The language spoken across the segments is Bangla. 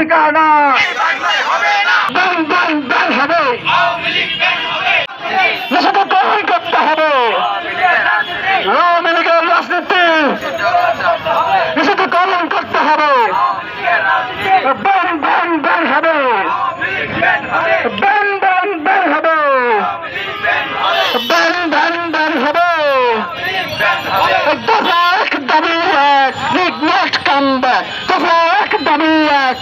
ঠিকানা ব্যান ব্যান ব্যান হবে, নিষিদ্ধকরণ করতে হবে। আওয়ামী লীগের রাজনীতি নিষিদ্ধকরণ করতে হবে। ব্যান ব্যান ব্যান হবে, ব্যান ব্যান ব্যান হবে, ব্যান ব্যান ব্যান হবে। দফা এক দাবি এক, লীগ মাস্ট কাম ব্যাক। দফা এক দাবি এক,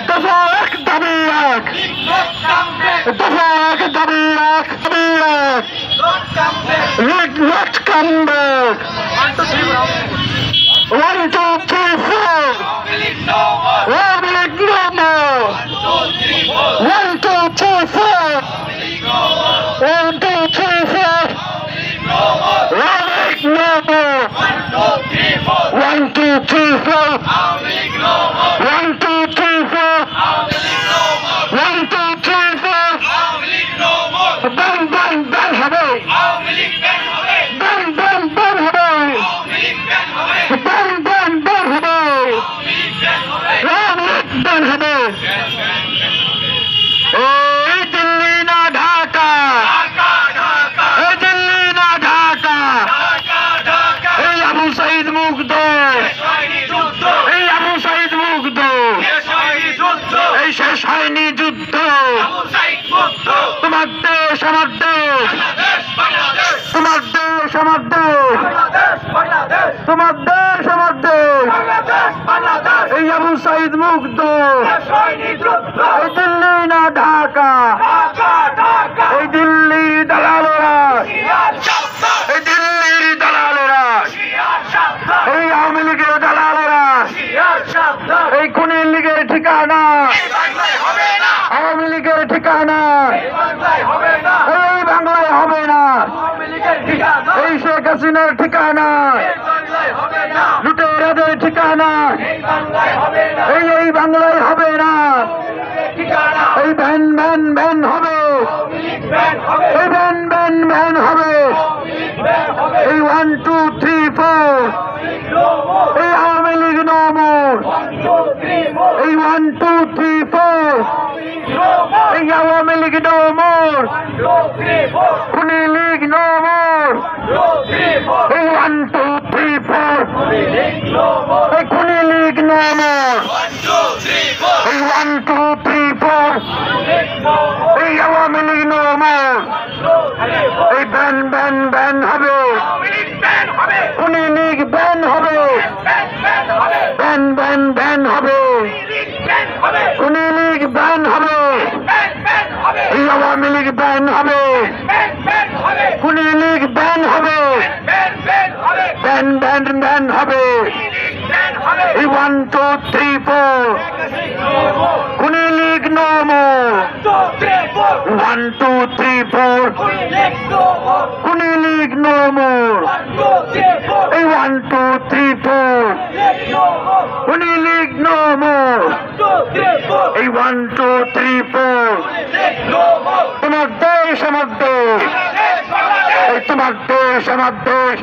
দফা এক দাবি এক, দফা এক দাবি এক, দাবি এক, League must come back. 1 2 3 4 Awami League no more। 1 2 3 4 1 2 3 4 Awami League no more। 1 2 3 4 1 2 3 4 1 2 3 4 ban ban ban হবে, ব্যান ব্যান ব্যান হবে, ব্যান ব্যান ব্যান হবে, আওয়ামী লীগ ব্যান হবে। এই দিল্লি না ঢাকা, এই দিল্লি না ঢাকা, এই আবু সাইদ মুগ্ধ, এই আবু সাইদ মুগ্ধ, এই শেষ হয়নি যুদ্ধ। তোমার দেশ আমার দেশ, তোমার দেশ আমার দেশ, তোমার দেশ আমার দেশ। এই আবু সাইদ মুগ্ধ, এই দিল্লি না ঢাকা, এই দিল্লির দালালেরা, এই দিল্লির দালালেরা, এই আওয়ামী লীগের দালালেরা, এই খুনি লীগের ঠিকানা, আওয়ামী লীগের ঠিকানা এই বাংলায় হবে না। এই শেখ হাসিনার ঠিকানা, লুটেরাদের ঠিকানা এই বাংলায় হবে না। এই ভ্যান ভ্যান ভ্যান হবে, এই ভ্যান ভ্যান ভ্যান হবে। এই 1 2 3 4 এই আওয়ামী লীগ no more। এই 1 2 3 4 এই আওয়ামী লীগ no more। খুনি লীগ no more। এই 1 2 3 4 এই খুনি লীগ no more। এই 1 2 3 4 এই আওয়ামী লীগ no more। এই ব্যান ব্যান ব্যান হবে, খুনি লীগ ব্যান হবে, ব্যান ব্যান ব্যান হবে, খুনি লীগ ব্যান হবে, এই আওয়ামী লীগ ব্যান হবে, খুনি লীগ ব্যান হবে, ব্যান ব্যান ব্যান হবে। এই 1 2 3 4 খুনি লীগ no more। 1 2 3 4 খুনি লীগ no more। এই 1 2 3 4 খুনি লীগ no more। এই 1 2 3 4 তোমার দেশ আমার দেশ, এই তোমার দেশ আমার দেশ,